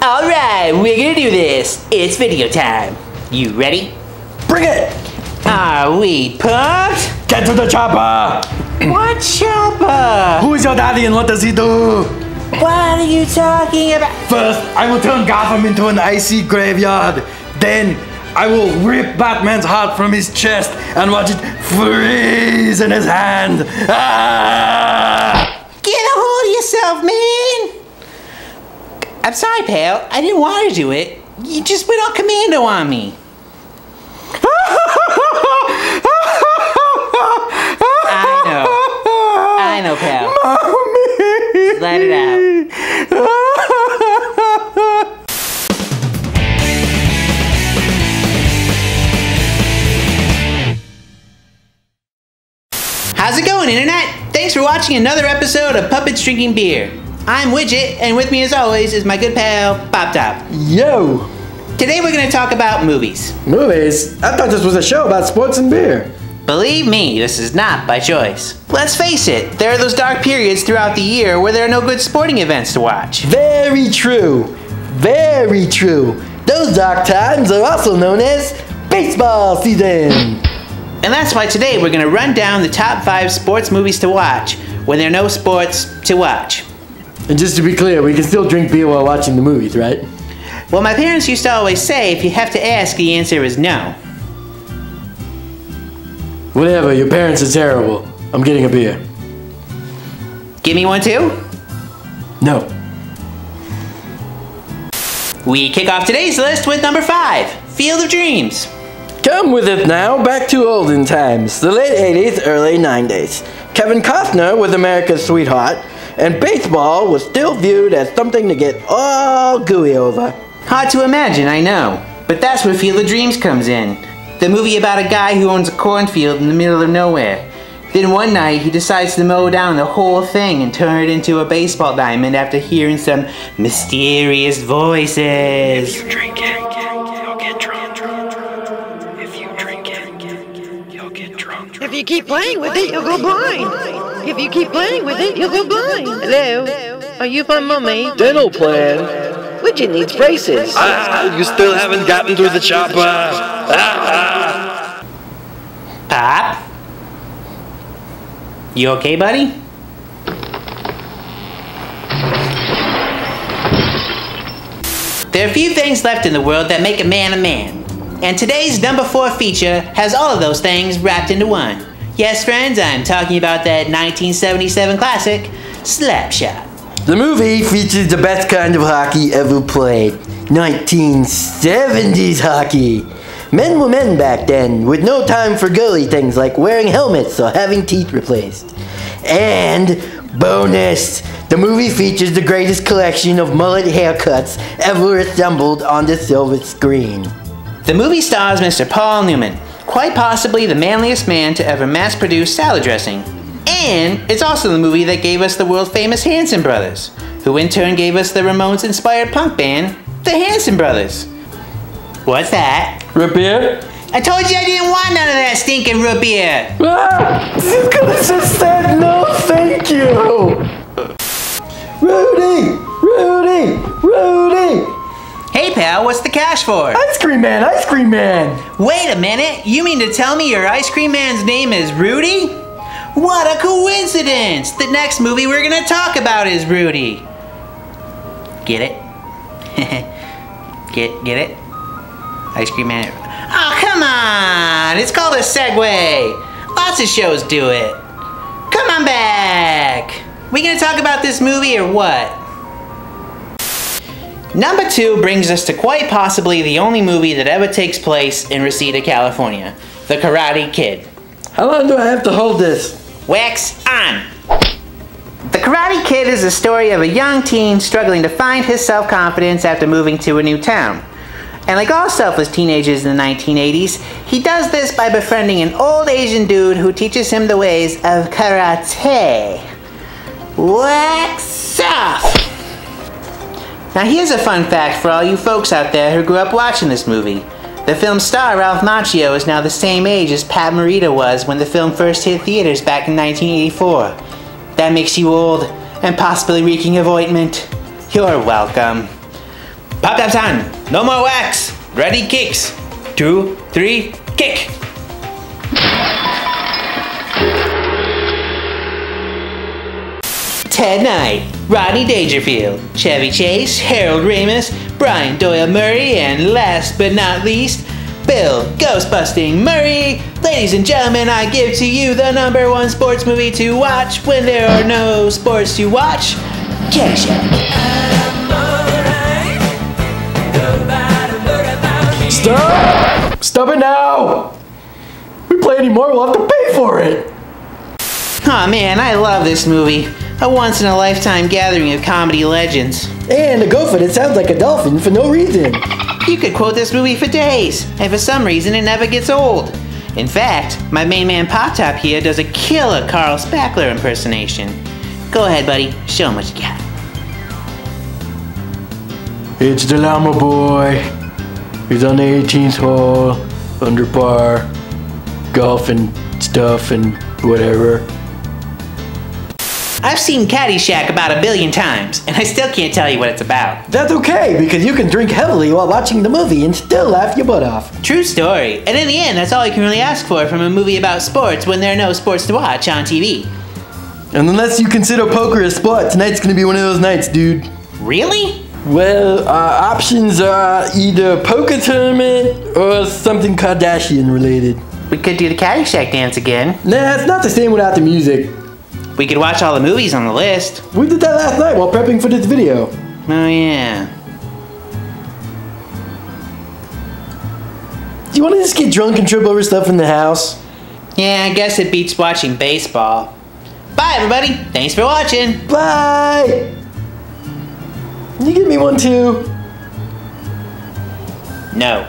Alright, we're gonna do this. It's video time. You ready? Bring it! Are we pumped? Get to the chopper! What chopper? Who is your daddy and what does he do? What are you talking about? First, I will turn Gotham into an icy graveyard. Then, I will rip Batman's heart from his chest and watch it freeze in his hand. Ah! Get a hold of yourself, man! I'm sorry, pal. I didn't want to do it. You just went all commando on me. I know, pal. Mommy! Let it out. How's it going, Internet? Thanks for watching another episode of Puppets Drinking Beer. I'm Widget, and with me as always is my good pal, Poptop. Yo! Today we're going to talk about movies. Movies? I thought this was a show about sports and beer. Believe me, this is not by choice. Let's face it, there are those dark periods throughout the year where there are no good sporting events to watch. Very true. Very true. Those dark times are also known as baseball season. And that's why today we're going to run down the top 5 sports movies to watch when there are no sports to watch. And just to be clear, we can still drink beer while watching the movies, right? Well, my parents used to always say if you have to ask, the answer is no. Whatever, your parents are terrible. I'm getting a beer. Give me one too? No. We kick off today's list with number 5, Field of Dreams. Come with it now, back to olden times, the late 80s, early 90s. Kevin Costner was America's sweetheart, and baseball was still viewed as something to get all gooey over. Hard to imagine, I know. But that's where Field of Dreams comes in. The movie about a guy who owns a cornfield in the middle of nowhere. Then one night he decides to mow down the whole thing and turn it into a baseball diamond after hearing some mysterious voices. If you drink it, you'll get drunk. If you drink it, you'll get drunk. If you keep playing with it, you'll go blind. If you keep playing with it, you'll go blind. Hello? Are you my mummy? Dental plan. Widget needs braces. You still haven't gotten to the chopper. Pop? You okay, buddy? There are few things left in the world that make a man a man. And today's number 4 feature has all of those things wrapped into one. Yes, friends, I'm talking about that 1977 classic, Slapshot. The movie features the best kind of hockey ever played. 1970s hockey. Men were men back then, with no time for girly things like wearing helmets or having teeth replaced. And, bonus, the movie features the greatest collection of mullet haircuts ever assembled on the silver screen. The movie stars Mr. Paul Newman, quite possibly the manliest man to ever mass-produce salad dressing. And it's also the movie that gave us the world-famous Hanson Brothers, who in turn gave us the Ramones-inspired punk band, the Hanson Brothers. What's that? Root beer? I told you I didn't want none of that stinking root beer! Ah! You could have just said no thank you! Rudy! Rudy! Rudy! Hey pal, what's the cash for? Ice cream man! Ice cream man! Wait a minute, you mean to tell me your ice cream man's name is Rudy? What a coincidence! The next movie we're gonna talk about is Rudy. Get it? Get it? Ice cream man. Oh, come on! It's called a segue. Lots of shows do it. Come on back. We gonna talk about this movie or what? Number 2 brings us to quite possibly the only movie that ever takes place in Reseda, California. The Karate Kid. How long do I have to hold this? Wax on! The Karate Kid is the story of a young teen struggling to find his self-confidence after moving to a new town. And like all selfless teenagers in the 1980s, he does this by befriending an old Asian dude who teaches him the ways of karate. Wax off! Now here's a fun fact for all you folks out there who grew up watching this movie. The film star Ralph Macchio is now the same age as Pat Morita was when the film first hit theaters back in 1984. That makes you old and possibly reeking of ointment. You're welcome. Pop-Top's on. No more wax. Ready, kicks. 2, 3, kick. Ted Knight, Rodney Dangerfield, Chevy Chase, Harold Ramis, Brian Doyle Murray, and last but not least, Bill Ghostbusting Murray. Ladies and gentlemen, I give to you the #1 sports movie to watch when there are no sports to watch. Caddyshack. Stop! Stop it now! If we play anymore, we'll have to pay for it! Aw man, I love this movie. A once-in-a-lifetime gathering of comedy legends. And a gopher that sounds like a dolphin for no reason. You could quote this movie for days, and for some reason it never gets old. In fact, my main man Poptop here does a killer Carl Spackler impersonation. Go ahead, buddy, show him what you got. It's the llama boy. He's on the 18th hole, under par, golf and stuff and whatever. I've seen Caddyshack about 1 billion times, and I still can't tell you what it's about. That's okay, because you can drink heavily while watching the movie and still laugh your butt off. True story, and in the end, that's all you can really ask for from a movie about sports when there are no sports to watch on TV. And unless you consider poker a sport, tonight's gonna be one of those nights, dude. Really? Well, options are either poker tournament or something Kardashian related. We could do the Caddyshack dance again. Nah, it's not the same without the music. We could watch all the movies on the list. We did that last night while prepping for this video. Oh yeah. Do you want to just get drunk and trip over stuff in the house? Yeah, I guess it beats watching baseball. Bye everybody, thanks for watching. Bye! Can you give me one too? No.